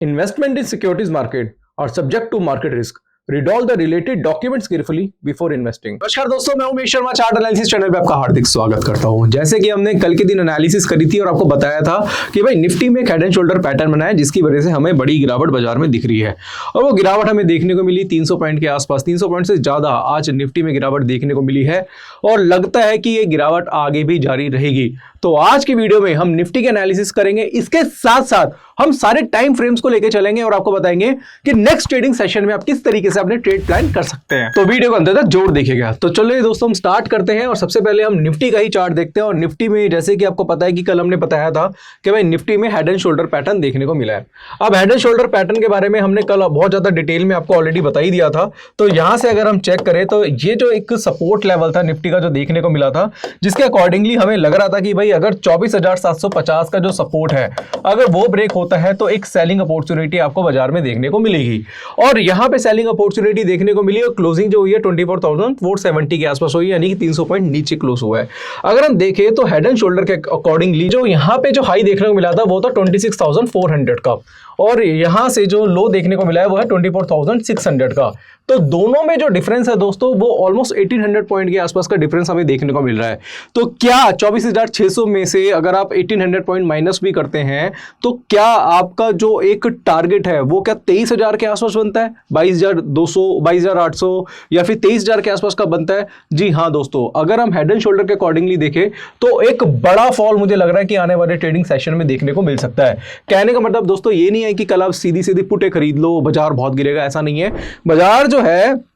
Investment in securities market are subject to market risk. Read all the related documents carefully before investing. नमस्कार दोस्तों, मैं Umesh Sharma chart analysis channel पे आपका हार्दिक स्वागत करता हूं। जैसे कि हमने कल के दिन एनालिसिस करी थी और आपको बताया था कि भाई निफ्टी में हेड एंड शोल्डर पैटर्न बना है जिसकी वजह से हमें बड़ी गिरावट बाजार में दिख रही है और वो गिरावट हमें देखने को मिली 300 पॉइंट के आसपास, 300 पॉइंट से ज्यादा आज निफ्टी में गिरावट देखने को मिली है और लगता है कि ये गिरावट आगे भी जारी रहेगी। तो आज की वीडियो में हम निफ्टी के एनालिसिस करेंगे, इसके साथ साथ हम सारे टाइम फ्रेम्स को लेकर चलेंगे और आपको बताएंगे कि नेक्स्ट ट्रेडिंग सेशन में आप किस तरीके से अपने ट्रेड प्लान कर सकते हैं। तो वीडियो को अंत तक जरूर देखिएगा। तो चलिए दोस्तों, हम स्टार्ट करते हैं और सबसे पहले हम निफ्टी का ही चार्ट देखते हैं। और निफ्टी में जैसे कि आपको पता है कि कल हमने बताया था कि भाई निफ्टी में हेड एंड शोल्डर पैटर्न देखने को मिला है। अब हेड एंड शोल्डर पैटर्न के बारे में हमने कल बहुत ज्यादा डिटेल में आपको ऑलरेडी बता ही दिया था। तो यहां से अगर हम चेक करें तो ये जो एक सपोर्ट लेवल था निफ्टी का जो देखने को मिला था, जिसके अकॉर्डिंगली हमें लग रहा था कि भाई अगर 24,750 का जो सपोर्ट है अगर वो ब्रेक होता है तो एक सेलिंग अपॉर्चुनिटी आपको बाजार में देखने को मिलेगी। और यहां पे सेलिंग अपॉर्चुनिटी देखने को मिली और क्लोजिंग जो हुई है 24,470 के आसपास हुई, यानी कि 300 पॉइंट नीचे क्लोज हुआ है। अगर हम देखें तो हेड एंड शोल्डर के अकॉर्डिंगली जो यहां पे जो हाई देखने को मिला था वो था 26,400 का और यहां से जो लो देखने को मिला है वो है 24,600 का। तो दोनों में जो डिफरेंस है दोस्तों वो ऑलमोस्ट 1800 पॉइंट के आसपास का डिफरेंस हमें देखने को मिल रहा है। तो क्या 24,600 में से अगर आप 1800 पॉइंट माइनस भी करते हैं तो क्या आपका जो एक टारगेट है वो क्या 23,000 के आसपास बनता है, 22,200, 22,800 या फिर 23,000 के आसपास का बनता है? जी हाँ दोस्तों, अगर हम हेड एंड शोल्डर के अकॉर्डिंगली देखें तो एक बड़ा फॉल मुझे लग रहा है कि आने वाले ट्रेडिंग सेशन में देखने को मिल सकता है। कहने का मतलब दोस्तों ये नहीं है कि कल आप सीधी सीधी पुटे खरीद लो, बाजार बहुत गिरेगा, ऐसा नहीं है। बाजार जो है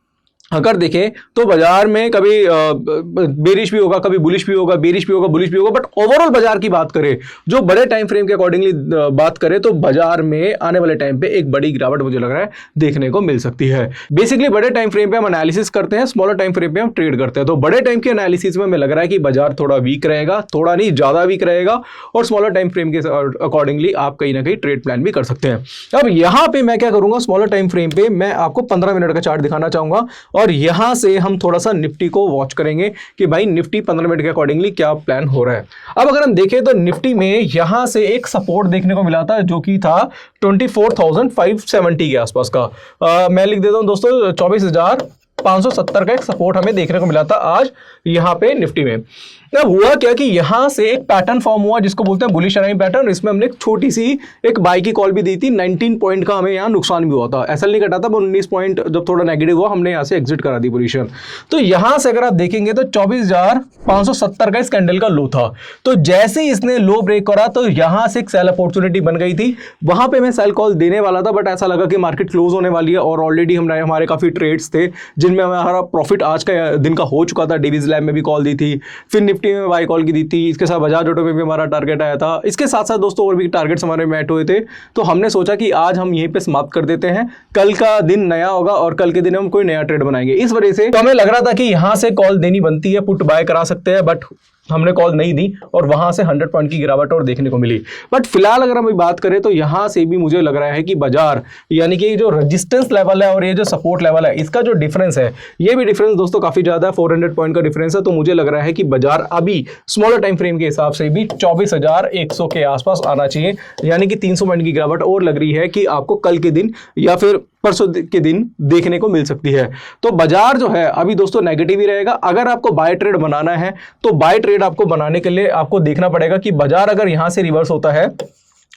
अगर देखें तो बाजार में कभी बेरिश भी होगा, कभी बुलिश भी होगा, बेरिश भी होगा, बुलिश भी होगा, बट ओवरऑल बाजार की बात करें, जो बड़े टाइम फ्रेम के अकॉर्डिंगली बात करें तो बाजार में आने वाले टाइम पे एक बड़ी गिरावट मुझे लग रहा है देखने को मिल सकती है। बेसिकली बड़े टाइम फ्रेम पे हम एनालिसिस करते हैं, स्मॉलर टाइम फ्रेम पे हम ट्रेड करते हैं। तो बड़े टाइम के एनालिसिस में हमें लग रहा है कि बाजार थोड़ा वीक रहेगा, थोड़ा नहीं ज्यादा वीक रहेगा और स्मॉलर टाइम फ्रेम के अकॉर्डिंगली आप कहीं ना कहीं ट्रेड प्लान भी कर सकते हैं। अब यहां पर मैं क्या करूंगा, स्मॉलर टाइम फ्रेम पे मैं आपको 15 मिनट का चार्ट दिखाना चाहूंगा और यहां से हम थोड़ा सा निफ्टी को वॉच करेंगे कि भाई निफ्टी 15 मिनट के अकॉर्डिंगली क्या प्लान हो रहा है। अब अगर हम देखें तो निफ्टी में यहां से एक सपोर्ट देखने को मिला था जो कि था 24,570 के आसपास का। मैं लिख देता हूं दोस्तों 24,570 का एक सपोर्ट हमें देखने को मिला था आज यहां पे निफ्टी में। अब हुआ क्या कि यहां से एक पैटर्न फॉर्म हुआ जिसको बोलते हैं बुलिश रनिंग पैटर्न। इसमें हमने एक छोटी सी एक बाई की कॉल भी दी थी, 19 पॉइंट का हमें यहां नुकसान भी हुआ था, ऐसा नहीं कटा था, 19 पॉइंट जब थोड़ा नेगेटिव हुआ हमने यहां से एग्जिट करा दी पोजीशन। तो यहां से अगर आप देखेंगे तो 24,570 का इस कैंडल का लो था। तो जैसे ही इसने लो ब्रेक करा तो यहां से एक सेल अपॉर्चुनिटी बन गई थी, वहां पे मैं सेल कॉल देने वाला था, बट ऐसा लगा कि मार्केट क्लोज होने वाली है और ऑलरेडी हमारे काफी ट्रेड्स थे जिनमें हमारा प्रॉफिट आज का दिन का हो चुका था। डेविस लैब में भी कॉल दी थी, फिर निफ्टी में बाई कॉल की दी थी, इसके साथ बजाज ऑटो में भी हमारा टारगेट आया था, इसके साथ साथ दोस्तों और भी टारगेट्स हमारे मैट हुए थे। तो हमने सोचा कि आज हम यहीं पे समाप्त कर देते हैं, कल का दिन नया होगा और कल के दिन हम कोई नया ट्रेड बनाएंगे। इस वजह से तो हमें लग रहा था कि यहां से कॉल देनी बनती है, पुट बाय करा सकते हैं, बट हमने कॉल नहीं दी और वहां से 100 पॉइंट की गिरावट और देखने को मिली। बट फिलहाल अगर हम बात करें तो यहां से भी मुझे लग रहा है कि बाजार यानी कि जो रेजिस्टेंस लेवल है और ये जो सपोर्ट लेवल है इसका जो डिफरेंस है, ये भी डिफरेंस दोस्तों काफी ज्यादा है, 400 पॉइंट का डिफरेंस है। तो मुझे लग रहा है कि बाजार अभी स्मॉलर टाइम फ्रेम के हिसाब से भी 24,100 के आसपास आना चाहिए, यानी कि 300 पॉइंट की गिरावट और लग रही है कि आपको कल के दिन या फिर परसों के दिन देखने को मिल सकती है। तो बाजार जो है अभी दोस्तों नेगेटिव ही रहेगा। अगर आपको बाय ट्रेड बनाना है तो बाय ट्रेड आपको बनाने के लिए आपको देखना पड़ेगा कि बाजार अगर यहां से रिवर्स होता है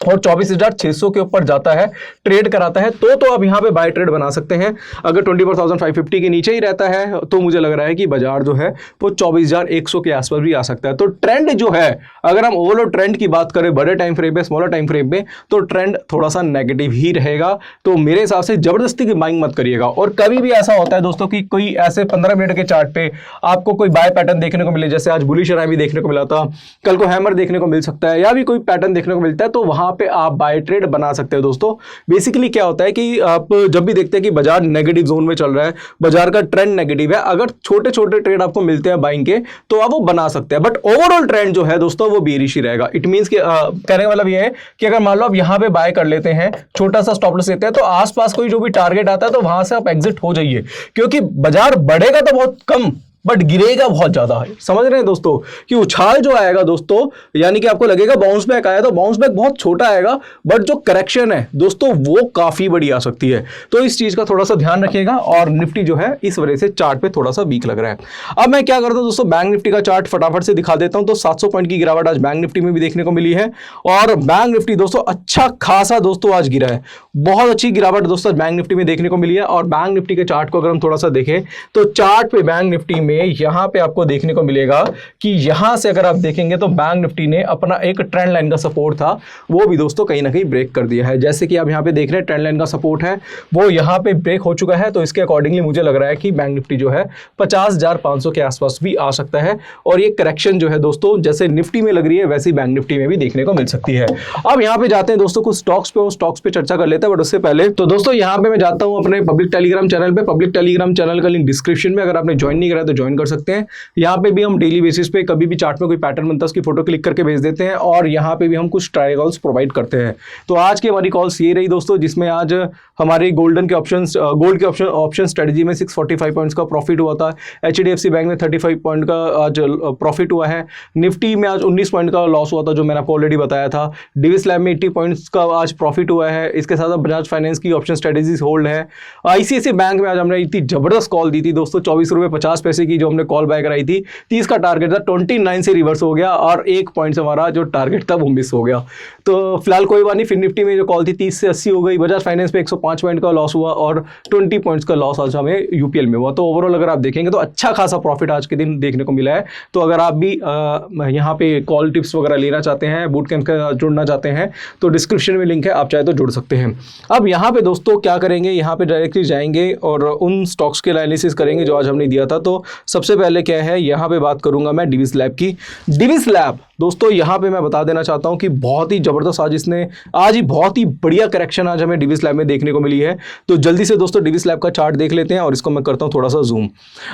और 24,600 के ऊपर जाता है, ट्रेड कराता है, तो आप यहां पे बाय ट्रेड बना सकते हैं। अगर 24,550 के नीचे ही रहता है तो मुझे लग रहा है कि बाजार जो है वो 24,100 के आसपास भी आ सकता है। तो ट्रेंड जो है, अगर हम ओवरऑल ट्रेंड की बात करें बड़े टाइम फ्रेम पे, स्मॉलर टाइम फ्रेम पे, तो ट्रेंड थोड़ा सा नेगेटिव ही रहेगा। तो मेरे हिसाब से जबरदस्ती की बाइंग मत करिएगा। और कभी भी ऐसा होता है दोस्तों कि कोई ऐसे 15 मिनट के चार्ट पे आपको कोई बाय पैटर्न देखने को मिले, जैसे आज बुलिश रैली भी देखने को मिला था, कल को हैमर देखने को मिल सकता है या भी कोई पैटर्न देखने को मिलता है, तो वहां पे आप बाय ट्रेड बना सकते हो दोस्तों। बेसिकली क्या होता है कि आप जब भी देखते हैं कि बाजार नेगेटिव जोन में चल रहा है, बाजार का ट्रेंड नेगेटिव है, अगर छोटे छोटे ट्रेड आपको मिलते हैं बाइंग के तो आप वो बना सकते हैं, बट ओवरऑल ट्रेंड जो है दोस्तों वो बेरिश ही रहेगा। इट मींस कि कहने का मतलब ये है कि अगर मान लो आप यहां पे बाय कर लेते हैं, छोटा सा स्टॉप लॉस लेते हैं, तो आसपास कोई जो भी टारगेट आता है तो वहां से आप एग्जिट हो जाइए, क्योंकि बाजार बढ़ेगा तो बहुत कम, बट गिरेगा बहुत ज्यादा है। समझ रहे हैं दोस्तों कि उछाल जो आएगा दोस्तों, यानी कि आपको लगेगा बाउंस बैक आया, तो बाउंस बैक बहुत छोटा आएगा, बट जो करेक्शन है दोस्तों वो काफी बड़ी आ सकती है। तो इस चीज का थोड़ा सा ध्यान रखिएगा। और निफ्टी जो है इस वजह से चार्ट पे थोड़ा सा वीक लग रहा है। अब मैं क्या करता हूं दोस्तों, बैंक निफ्टी का चार्ट फटाफट से दिखा देता हूं। तो 700 पॉइंट की गिरावट आज बैंक निफ्टी में भी देखने को मिली है, और बैंक निफ्टी दोस्तों अच्छा खासा दोस्तों आज गिरा है, बहुत अच्छी गिरावट दोस्तों बैंक निफ्टी में देखने को मिली है। और बैंक निफ्टी के चार्ट को अगर हम थोड़ा सा देखें तो चार्ट पे बैंक निफ्टी में यहां पे आपको देखने को मिलेगा कि यहां से अगर आप देखेंगे तो बैंक निफ्टी ने अपना एक ट्रेंड लाइन का सपोर्ट था वो भी दोस्तों कहीं ना कहीं ब्रेक कर दिया है। जैसे कि आप यहां पे देख रहे हैं ट्रेंड लाइन का सपोर्ट है वो यहां पे ब्रेक हो चुका है। तो इसके अकॉर्डिंगली मुझे लग रहा है कि बैंक निफ्टी जो है 50,500 के आसपास भी आ सकता है। और ये करेक्शन जो है दोस्तों जैसे निफ्टी में लग रही है वैसे बैंक निफ्टी में भी देखने को मिल सकती है। अब यहां पे जाते हैं दोस्तों कुछ स्टॉक्स पे, स्टॉक्स पे चर्चा कर लेते हैं। बट उससे पहले तो दोस्तों यहां पे मैं जाता हूं अपने पब्लिक टेलीग्राम चैनल पे। पब्लिक टेलीग्राम चैनल का लिंक डिस्क्रिप्शन में, अगर आपने ज्वाइन नहीं करा तो ज्वाइन कर सकते हैं। यहाँ पे भी हम डेली बेसिस पे कभी भी चार्ट में कोई पैटर्न बनता है उसकी फोटो क्लिक करके भेज देते हैं, और यहाँ पे भी हम कुछ ट्राई कॉल्स प्रोवाइड करते हैं। तो आज की हमारी कॉल्स ये रही दोस्तों, जिसमें आज हमारे गोल्ड के ऑप्शन स्ट्रेटजी में 645 पॉइंट्स का प्रॉफिट हुआ था। HDFC बैंक में 35 पॉइंट का आज प्रॉफिट हुआ है। निफ्टी में आज 19 पॉइंट का लॉस हुआ था जो मैंने आपको ऑलरेडी बताया था। डिविस लैब में 80 पॉइंट्स का आज प्रॉफिट हुआ है। इसके साथ बजाज फाइनेंस की ऑप्शन स्ट्रेटजीज होल्ड है। ICICI बैंक में आज हमने इतनी जबरदस्त कॉल दी थी दोस्तों, 24 रुपये 50 पैसे की जो हमने कॉल बाय कराई थी। 30 का टारगेट था, 29 से रिवर्स हो गया, और 1 पॉइंट से हमारा जो टारगेट था वो मिस हो गया। तो फिलहाल कोई बात नहीं। फिर निफ्टी में जो कॉल थी 30 से 80 हो गई। बजाज फाइनेंस पे 105 पॉइंट का लॉस हुआ, और 20 पॉइंट्स का लॉस आज हमें UPL में हुआ। तो ओवरऑल अगर आप देखेंगे तो अच्छा खासा प्रॉफिट आज के दिन देखने को मिला है। तो अगर आप भी यहाँ पे कॉल टिप्स वगैरह लेना चाहते हैं, बूट कैंप का जुड़ना चाहते हैं, तो डिस्क्रिप्शन में लिंक है, आप चाहे तो जुड़ सकते हैं। अब यहाँ पे दोस्तों क्या करेंगे, यहाँ पे डायरेक्टली जाएंगे और उन स्टॉक्स के एनालिसिस करेंगे जो आज हमने दिया था। तो सबसे पहले क्या है, यहाँ पे बात करूंगा मैं डिविस लैब की। डिविस लैब दोस्तों यहाँ पे मैं बता देना चाहता हूँ कि बहुत ही जबरदस्त आज ही बहुत ही बढ़िया करेक्शन आज हमें डिविस लैब में देखने को मिली है। तो जल्दी से दोस्तों डिविस लैब का चार्ट देख लेते हैं, और इसको मैं करता हूँ थोड़ा सा जूम।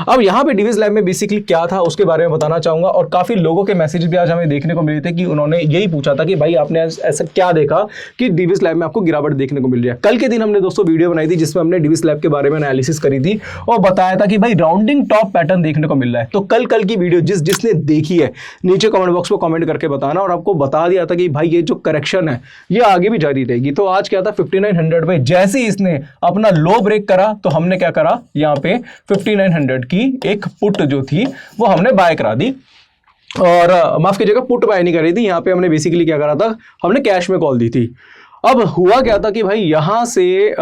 अब यहाँ पे डिविस लैब में बेसिकली क्या था उसके बारे में बताना चाहूंगा। और काफी लोगों के मैसेज भी आज हमें देखने को मिले थे कि उन्होंने यही पूछा था कि भाई आपने ऐसा क्या देखा कि डिविस लैब में आपको गिरावट देखने को मिल रही है। कल के दिन हमने दोस्तों वीडियो बनाई थी जिसमें हमने डिविस लैब के बारे में एनालिसिस करी थी और बताया था कि भाई राउंडिंग टॉप पैटर्न देखने को मिल रहा है। तो कल की वीडियो जिसने देखी है नीचे कमेंट बॉक्स में कमेंट करके बताना, और आपको बता दिया था कि भाई ये जो करेक्शन है ये आगे भी जारी रहेगी। तो आज क्या था, 5900 पे जैसे ही इसने अपना लो ब्रेक करा तो हमने क्या करा, यहाँ पे 5900 की एक पुट जो थी वो हमने बाय करा दी। और माफ कीजिएगा, पुट बाय नहीं करी थी, यहाँ पे हमने बेसिकली क्या करा था, हमने कैश में कॉल दी थी। अब हुआ क्या था कि भाई यहां से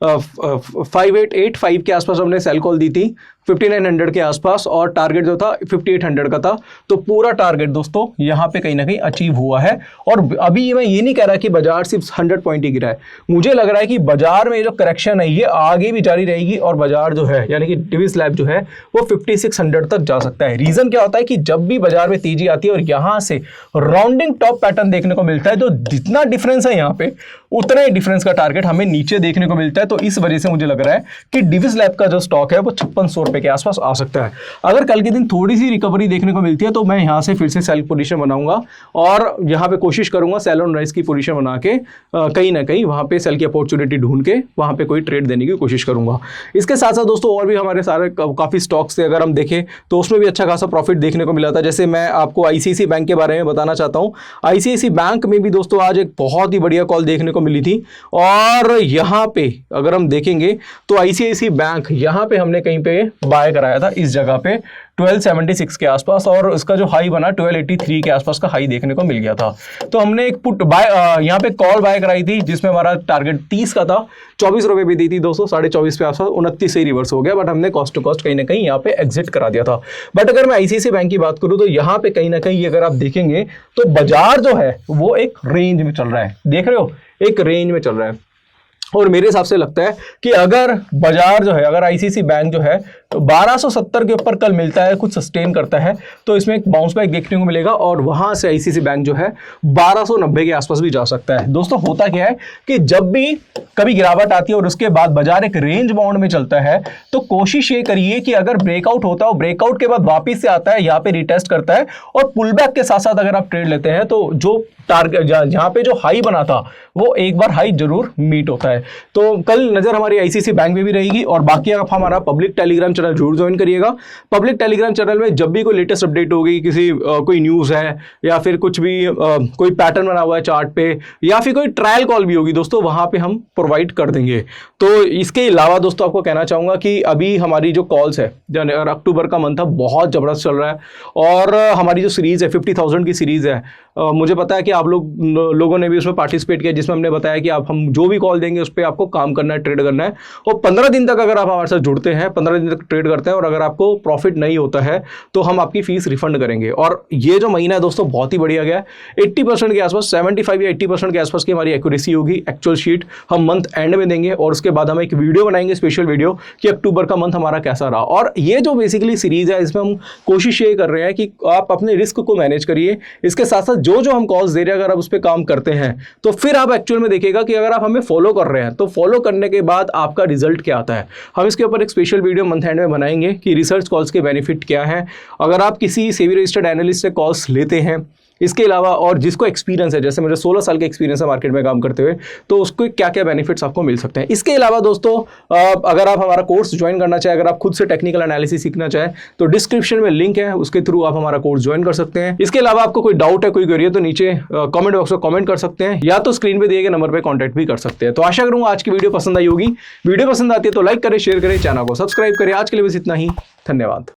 5885 के आसपास हमने सेल कॉल दी थी 5900 के आसपास, और टारगेट जो था 5800 का था। तो पूरा टारगेट दोस्तों यहाँ पे कहीं ना कहीं अचीव हुआ है। और अभी मैं ये नहीं कह रहा कि बाजार सिर्फ 100 पॉइंट ही गिरा है, मुझे लग रहा है कि बाजार में जो करेक्शन है ये आगे भी जारी रहेगी, और बाजार जो है यानी कि डिविस लैब जो है वो 5600 तक जा सकता है। रीजन क्या होता है कि जब भी बाजार में तेजी आती है और यहाँ से राउंडिंग टॉप पैटर्न देखने को मिलता है, तो जितना डिफरेंस है यहाँ पे उतना ही डिफरेंस का टारगेट हमें नीचे देखने को मिलता है। तो इस वजह से मुझे लग रहा है कि डिविस लैब का जो स्टॉक है वो 5600 रुपए के आसपास आ सकता है। अगर कल के दिन थोड़ी सी रिकवरी देखने को मिलती है तो मैं यहां से फिर से सेल पोजीशन बनाऊंगा, और यहां पे कोशिश करूंगा सेल ऑन राइज की पोजीशन बना के कहीं ना कहीं वहां पे सेल की अपॉर्चुनिटी ढूंढ के वहां पे कोई ट्रेड देने की कोशिश करूंगा। इसके साथ साथ दोस्तों और भी हमारे सारे काफी स्टॉक्स थे, अगर हम देखें तो उसमें भी अच्छा खासा प्रॉफिट देखने को मिला था। जैसे मैं आपको ICICI बैंक के बारे में बताना चाहता हूँ। ICICI बैंक में भी दोस्तों आज एक बहुत ही बढ़िया कॉल देखने को मिली थी, और यहाँ पे अगर हम देखेंगे तो ICICI बैंक यहाँ पे हमने कहीं पे बाय कराया था इस जगह पे 1276 के आसपास, और इसका जो हाई बना 1283 के आसपास का हाई देखने को मिल गया था। तो हमने एक पुट बाय यहाँ पे कॉल बाय कराई थी जिसमें हमारा टारगेट 30 का था, 24 रुपए भी दी थी दोस्तों, 24.5 पे आसपास 29 से ही रिवर्स हो गया, बट हमने कॉस्ट टू कॉस्ट कहीं ना कहीं यहाँ पे एग्जिट करा दिया था। बट अगर मैं ICICI बैंक की बात करूँ तो यहाँ पे कहीं ना कहीं अगर आप देखेंगे तो बाजार जो है वो एक रेंज में चल रहा है, देख रहे हो, एक रेंज में चल रहा है। और मेरे हिसाब से लगता है कि अगर बाजार जो है, अगर ICICI बैंक जो है 1270 के ऊपर कल मिलता है, कुछ सस्टेन करता है, तो इसमें एक बाउंस बैक देखने को मिलेगा, और वहां से ICICI बैंक जो है 1290 के आसपास भी जा सकता है। दोस्तों होता क्या है कि जब भी कभी गिरावट आती है और उसके बाद बाजार एक रेंज बाउंड में चलता है, तो कोशिश ये करिए कि अगर ब्रेकआउट होता है और ब्रेकआउट के बाद वापिस से आता है, यहाँ पे रिटेस्ट करता है और पुल बैक के साथ साथ अगर आप ट्रेड लेते हैं तो जो टारगेट जहां पे जो हाई बना था वो एक बार हाई जरूर मीट होता है। तो कल नजर हमारी ICICI बैंक में भी रहेगी, और बाकी आप हमारा पब्लिक टेलीग्राम चैनल जरूर ज्वाइन करिएगा। पब्लिक टेलीग्राम चैनल में जब भी कोई लेटेस्ट अपडेट होगी, किसी कोई न्यूज़ है या फिर कुछ भी कोई पैटर्न बना हुआ है चार्ट पे या फिर कोई ट्रायल कॉल भी होगी दोस्तों, वहाँ पे हम प्रोवाइड कर देंगे। तो इसके अलावा दोस्तों आपको कहना चाहूँगा कि अभी हमारी जो कॉल्स है, अक्टूबर का मंथ है, बहुत ज़बरदस्त चल रहा है और हमारी जो सीरीज़ है 50,000 की सीरीज़ है, मुझे पता है कि आप लोगों ने भी उसमें पार्टिसिपेट किया, जिसमें हमने बताया कि आप हम जो भी कॉल देंगे उस पर आपको काम करना है, ट्रेड करना है और 15 दिन तक अगर आप हमारे साथ जुड़ते हैं, 15 दिन तक ट्रेड करते हैं और अगर आपको प्रॉफिट नहीं होता है तो हम आपकी फीस रिफंड करेंगे। और ये जो महीना है दोस्तों बहुत ही बढ़िया गया, 80% के आसपास, 75 या 80% के आसपास की हमारी एक्यूरेसी होगी। एक्चुअल शीट हम मंथ एंड में देंगे और उसके बाद हम एक वीडियो बनाएंगे, स्पेशल वीडियो, कि अक्टूबर का मंथ हमारा कैसा रहा। और ये जो बेसिकली सीरीज है, इसमें हम कोशिश ये कर रहे हैं कि आप अपने रिस्क को मैनेज करिए, इसके साथ साथ जो हम कॉल्स दे रहे हैं अगर आप उस पर काम करते हैं तो फिर आप एक्चुअल में देखिएगा कि अगर आप हमें फॉलो कर रहे हैं तो फॉलो करने के बाद आपका रिजल्ट क्या आता है। हम इसके ऊपर एक स्पेशल वीडियो मंथ एंड में बनाएंगे कि रिसर्च कॉल्स के बेनिफिट क्या है अगर आप किसी सेबी रजिस्टर्ड एनालिस्ट से कॉल्स लेते हैं। इसके अलावा और जिसको एक्सपीरियंस है, जैसे मुझे 16 साल का एक्सपीरियंस है मार्केट में काम करते हुए, तो उसको क्या क्या बेनिफिट्स आपको मिल सकते हैं। इसके अलावा दोस्तों अगर आप हमारा कोर्स ज्वाइन करना चाहें, अगर आप खुद से टेक्निकल एनालिसिस सीखना चाहें तो डिस्क्रिप्शन में लिंक है, उसके थ्रू आप हमारा कोर्स ज्वाइन कर सकते हैं। इसके अलावा आपको कोई डाउट है, कोई क्वेरी है तो नीचे कमेंट बॉक्स में कमेंट कर सकते हैं या तो स्क्रीन पे दिए गए नंबर पर कॉन्टैक्ट भी कर सकते हैं। तो आशा करूँगा आज की वीडियो पसंद आई होगी। वीडियो पसंद आती है तो लाइक करें, शेयर करें, चैनल को सब्सक्राइब करें। आज के लिए बस इतना ही, धन्यवाद।